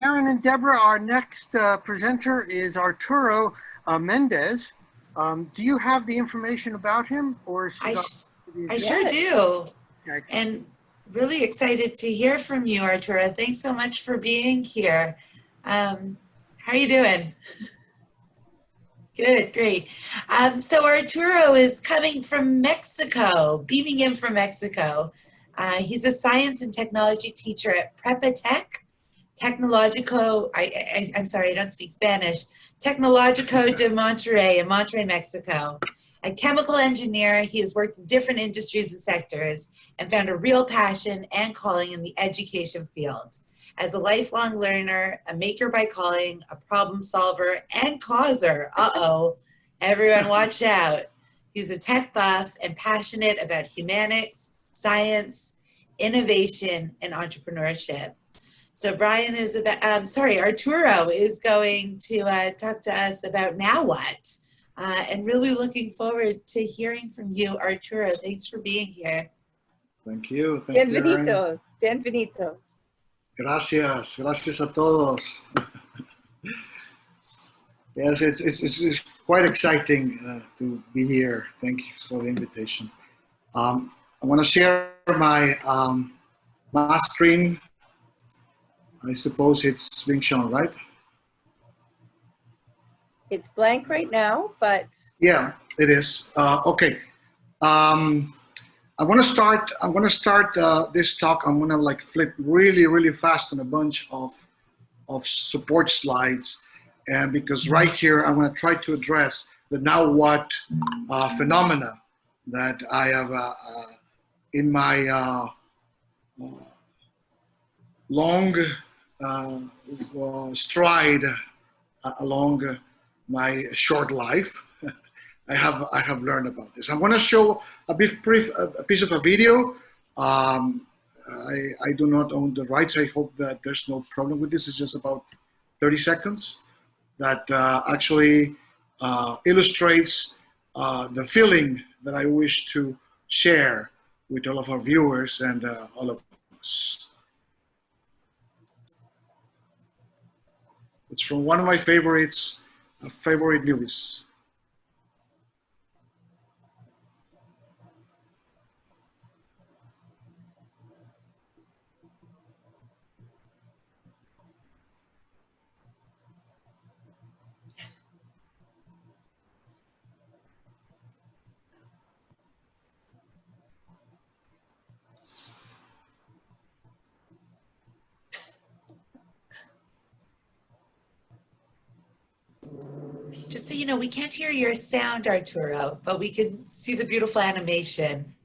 Aaron and Deborah, our next presenter is Arturo Méndez. Do you have the information about him, or I, should I? sh I sure do. Okay. And really excited to hear from you, Arturo. Thanks so much for being here. How are you doing? Good, great. So Arturo is coming from Mexico, beaming in from Mexico. He's a science and technology teacher at Prepa Tech, Tecnológico, I'm sorry, I don't speak Spanish, Tecnológico de Monterrey in Monterrey, Mexico. A chemical engineer, he has worked in different industries and sectors and found a real passion and calling in the education field. As a lifelong learner, a maker by calling, a problem solver, and causer, everyone watch out. He's a tech buff and passionate about humanics, science, innovation, and entrepreneurship. So Arturo is going to talk to us about now what, and really looking forward to hearing from you, Arturo. Thanks for being here. Thank you. Thank you, Bienvenidos. Bienvenido. Gracias. Gracias a todos. Yes, it's quite exciting to be here. Thank you for the invitation. I want to share my my screen. I suppose it's being shown, right? It's blank right now, but yeah, it is. Okay. I want to start. I'm going to start this talk. I'm going to like flip really fast on a bunch of support slides, and because right here I'm going to try to address the now what phenomena that I have in my long stride along my short life. I have learned about this. I'm going to show a piece of a video. I do not own the rights. I hope that there's no problem with this. It's just about 30 seconds that actually illustrates the feeling that I wish to share with all of our viewers and all of us. It's from one of my favorite movies. Just so you know, we can't hear your sound, Arturo, but we can see the beautiful animation.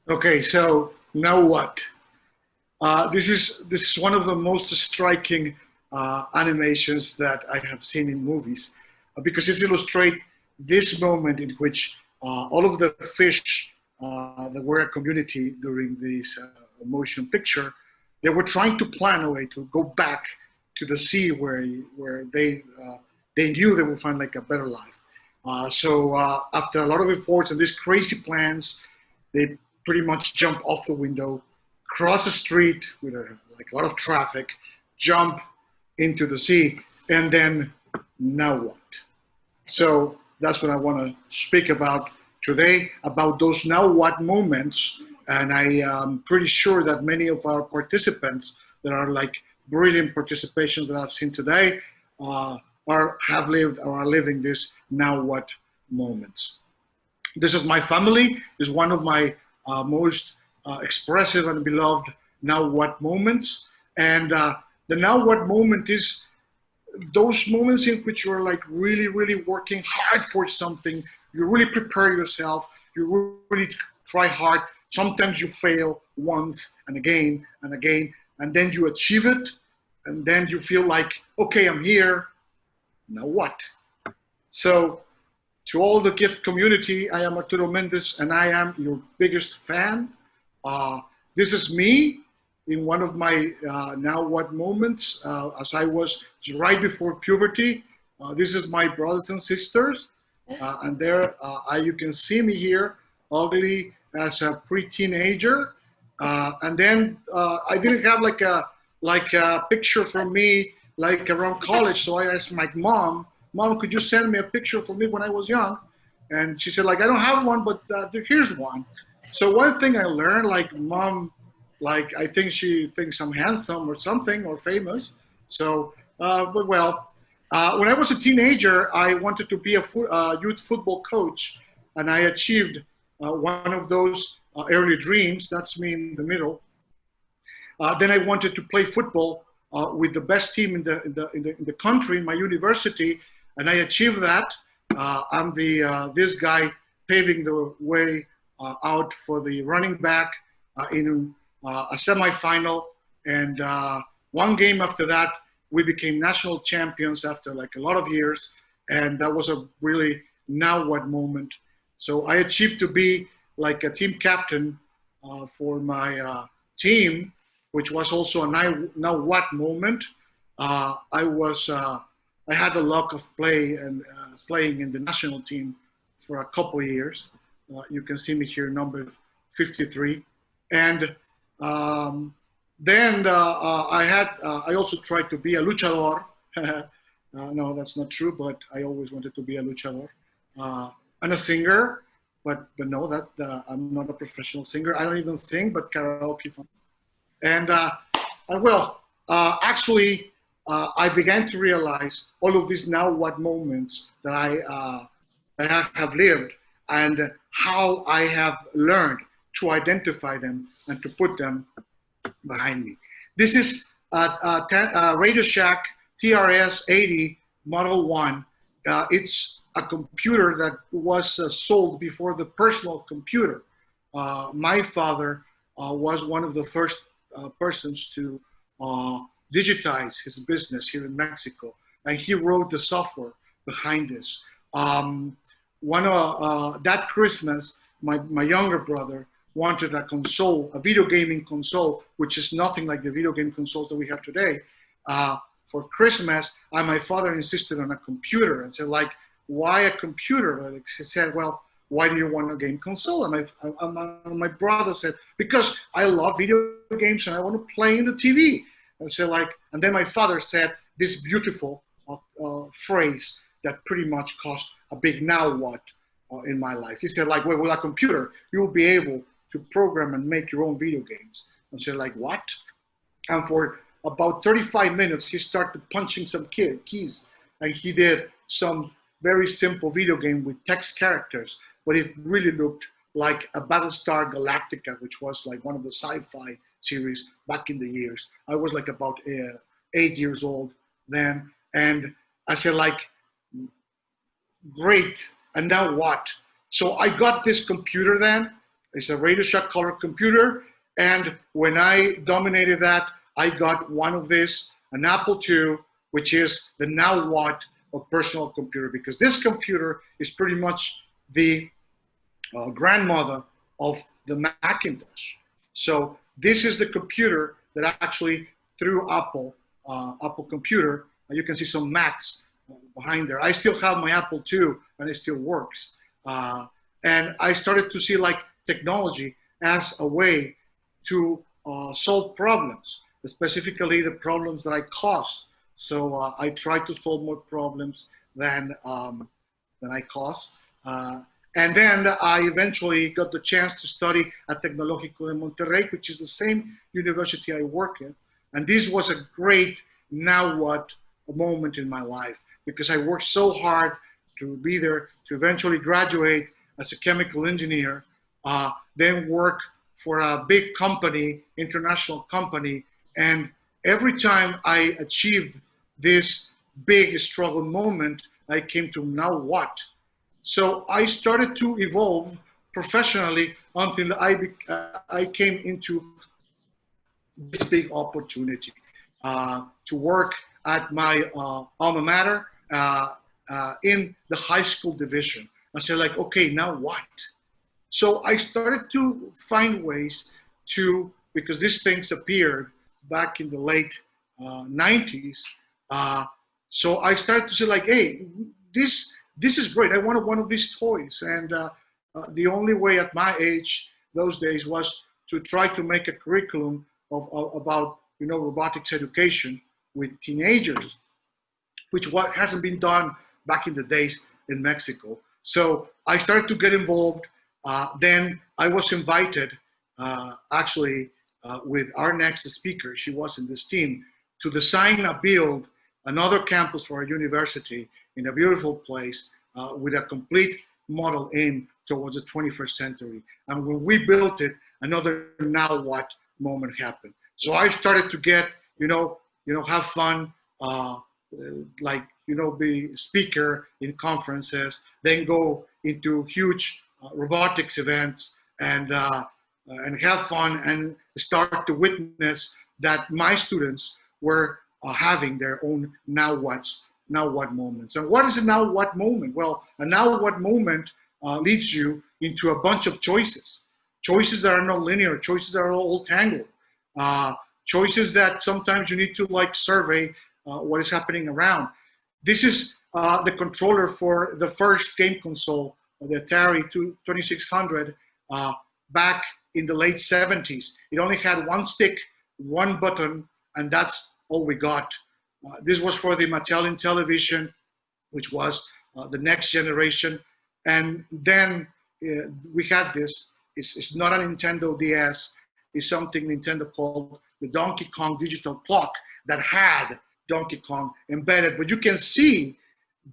Okay, so now what? This is one of the most striking animations that I have seen in movies because it illustrates this moment in which all of the fish that were a community during this motion picture, they were trying to plan a way to go back to the sea where they knew they would find like a better life. So after a lot of efforts and these crazy plans, they pretty much jump off the window, cross the street with a lot of traffic, jump into the sea, and then now what? So that's what I want to speak about today, about those now what moments. And I am pretty sure that many of our participants that are like brilliant participations that I've seen today have lived or are living this now what moments. This is my family, is one of my most expressive and beloved now what moments. And the now what moment is those moments in which you're like really working hard for something. You really prepare yourself. You really try hard. Sometimes you fail once and again, and then you achieve it. And then you feel like, okay, I'm here. Now what? So to all the gift community, I am Arturo Méndez, and I am your biggest fan. This is me in one of my now what moments, as I was right before puberty. This is my brothers and sisters, and there you can see me here, ugly as a pre-teenager, And then I didn't have like a picture for me like around college. So I asked my mom, could you send me a picture for me when I was young? And she said, like, I don't have one, but here's one. So one thing I learned, like, mom, like, I think she thinks I'm handsome or something or famous. So, but well, when I was a teenager, I wanted to be a youth football coach, and I achieved one of those early dreams. That's me in the middle. Then I wanted to play football with the best team in the country, in my university, and I achieved that. I'm this guy paving the way out for the running back in a semifinal, and one game after that, we became national champions after like a lot of years, and that was a really now what moment. So I achieved to be like a team captain for my team, which was also a now what moment. I had the luck of playing in the national team for a couple of years. You can see me here, number 53, and then I also tried to be a luchador. No, that's not true, but I always wanted to be a luchador and a singer. But no, I'm not a professional singer. I don't even sing, but karaoke is fun. And actually, I began to realize all of these now what moments that I have lived and how I have learned to identify them and to put them behind me. This is Radio Shack TRS-80 Model 1. It's a computer that was sold before the personal computer. My father was one of the first persons to digitize his business here in Mexico, and he wrote the software behind this. That Christmas, my younger brother wanted a console, a video gaming console, which is nothing like the video game consoles that we have today. For Christmas, my father insisted on a computer and said, like, why a computer? Like, he said, well, why do you want a game console? And my brother said, because I love video games and I want to play in the TV. And so and then my father said this beautiful phrase that pretty much caused a big now what in my life. He said, like, well, with a computer, you'll be able to program and make your own video games. And said, like, what? And for about 35 minutes, he started punching some keys, and he did some very simple video game with text characters, but it really looked like a Battlestar Galactica, which was like one of the sci-fi series back in the years. I was like about 8 years old then, and I said, like, great, and now what? So I got this computer then. It's a Radio Shack color computer, and when I dominated that, I got one of this, an Apple II, which is the now what of personal computer, because this computer is pretty much the grandmother of the Macintosh. So this is the computer that actually, through Apple computer, you can see some Macs behind there. I still have my Apple II, and it still works. And I started to see like technology as a way to solve problems, specifically the problems that I cause. So I try to solve more problems than I cause. And then I eventually got the chance to study at Tecnológico de Monterrey, which is the same university I work in. And this was a great now what moment in my life, because I worked so hard to be there, to eventually graduate as a chemical engineer, then work for a big company, international company. And every time I achieved this big struggle moment, I came to now what? So I started to evolve professionally until I came into this big opportunity to work at my alma mater in the high school division. I said, like, okay, now what? So I started to find ways to, because these things appeared back in the late 90s. So I started to say, like, hey, this is great. I wanted one of these toys. And the only way at my age those days was to try to make a curriculum about robotics education with teenagers, which hasn't been done back in the days in Mexico. So I started to get involved. Then I was invited, with our next speaker, she was in this team, to design and build another campus for our university in a beautiful place with a complete model in towards the 21st century. And when we built it, another now what moment happened. So I started to get, have fun, be speaker in conferences, then go into huge robotics events and have fun and start to witness that my students were having their own now what moments. And what is a now what moment? Well, a now what moment leads you into a bunch of choices that are not linear, choices that are all tangled, choices that sometimes you need to survey what is happening around. This is the controller for the first game console, the Atari 2600, back in the late 70s. It only had one stick, one button, and that's all we got. This was for the Mattel Intellivision, which was the next generation. And then we had this. It's not a Nintendo DS. It's something Nintendo called the Donkey Kong digital clock that had Donkey Kong embedded. But you can see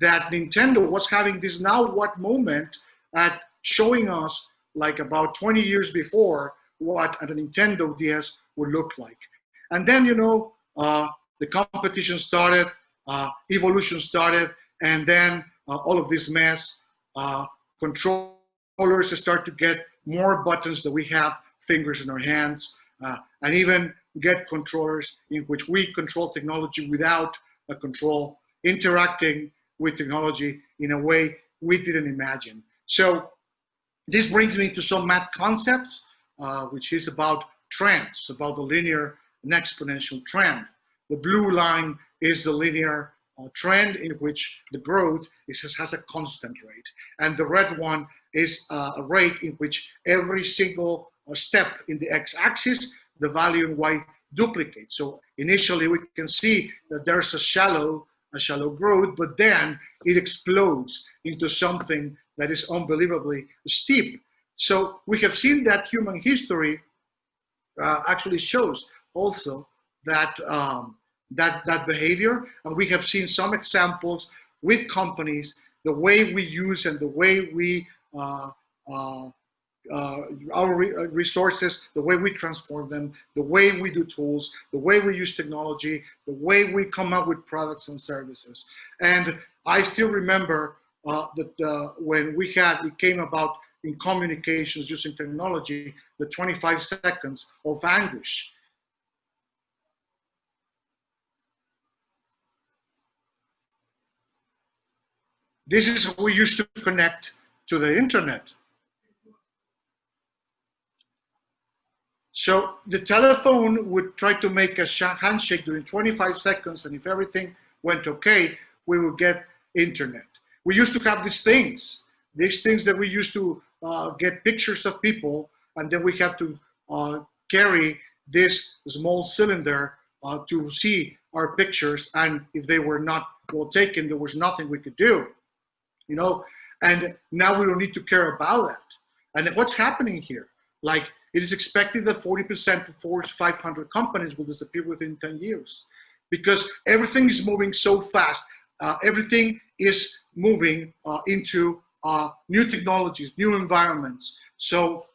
that Nintendo was having this now what moment at showing us about 20 years before what a Nintendo DS would look like. And then, the competition started, evolution started, and then all of this mess, controllers start to get more buttons that we have fingers in our hands, and even get controllers in which we control technology without a control, interacting with technology in a way we didn't imagine. So this brings me to some math concepts, which is about trends, about the linear and exponential trend. The blue line is the linear trend in which the growth has a constant rate. And the red one is a rate in which every single step in the x-axis, the value in y duplicates. So initially we can see that there's a shallow growth, but then it explodes into something that is unbelievably steep. So we have seen that human history actually shows also that that behavior, and we have seen some examples with companies, the way we use and the way we our resources, the way we transform them, the way we do tools, the way we use technology, the way we come up with products and services. And I still remember that when it came about in communications using technology, the 25 seconds of anguish. This is how we used to connect to the internet. So the telephone would try to make a handshake during 25 seconds, and if everything went okay, we would get internet. We used to have these things that we used to get pictures of people, and then we have to carry this small cylinder to see our pictures, and if they were not well taken, there was nothing we could do, and now we don't need to care about that. And what's happening here? It is expected that 40% of Fortune 500 companies will disappear within 10 years because everything is moving so fast. Everything is moving into new technologies, new environments. So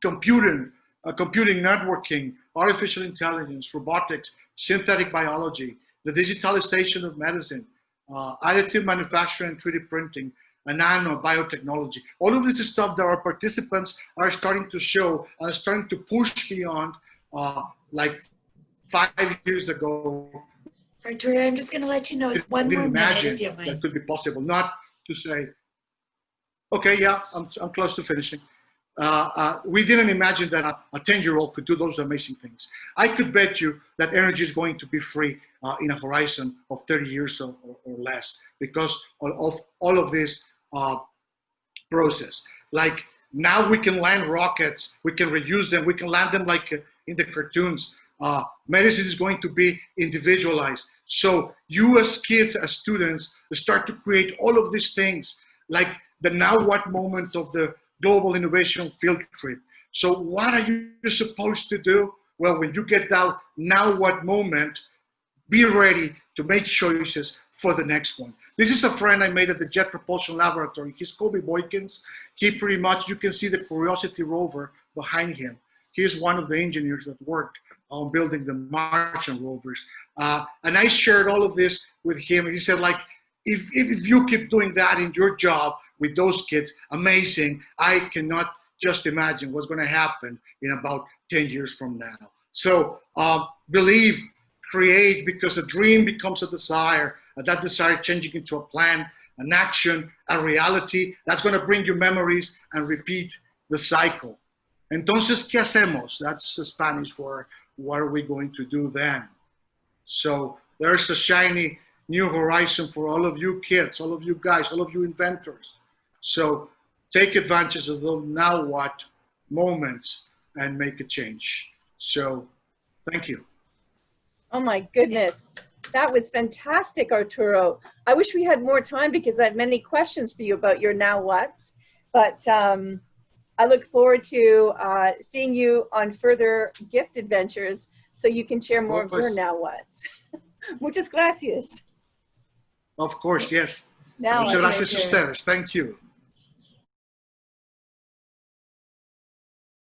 computing, networking, artificial intelligence, robotics, synthetic biology, the digitalization of medicine, additive manufacturing, 3D printing, and nano biotechnology. All of this is stuff that our participants are starting to show and starting to push beyond 5 years ago. Arturo, I'm just going to let you know it's one more minute if you don't mind. That could be possible. Not to say, okay, yeah, I'm close to finishing. We didn't imagine that a 10-year-old could do those amazing things. I could bet you that energy is going to be free in a horizon of 30 years or less because of all of this process. now we can land rockets, we can reuse them, we can land them like in the cartoons. Medicine is going to be individualized. So you as kids, as students, start to create all of these things, like the now what moment of the global innovation field trip. So what are you supposed to do? Well, when you get that now what moment, be ready to make choices for the next one. This is a friend I made at the Jet Propulsion Laboratory. He's Kobe Boykins. He pretty much, you can see the Curiosity rover behind him. He's one of the engineers that worked on building the Martian rovers. And I shared all of this with him. And he said, like, if you keep doing that in your job with those kids, amazing. I cannot just imagine what's going to happen in about 10 years from now. So believe, create, because a dream becomes a desire, and that desire changing into a plan, an action, a reality, that's going to bring you memories and repeat the cycle. Entonces, ¿qué hacemos? That's Spanish for what are we going to do then? So there's a shiny new horizon for all of you kids, all of you guys, all of you inventors. So take advantage of those now what moments and make a change. So thank you. Oh my goodness. That was fantastic, Arturo. I wish we had more time because I have many questions for you about your now what's, but I look forward to seeing you on further gift adventures so you can share more of your now what's. Muchas gracias. Of course, yes. Now Muchas gracias a ustedes. Thank you.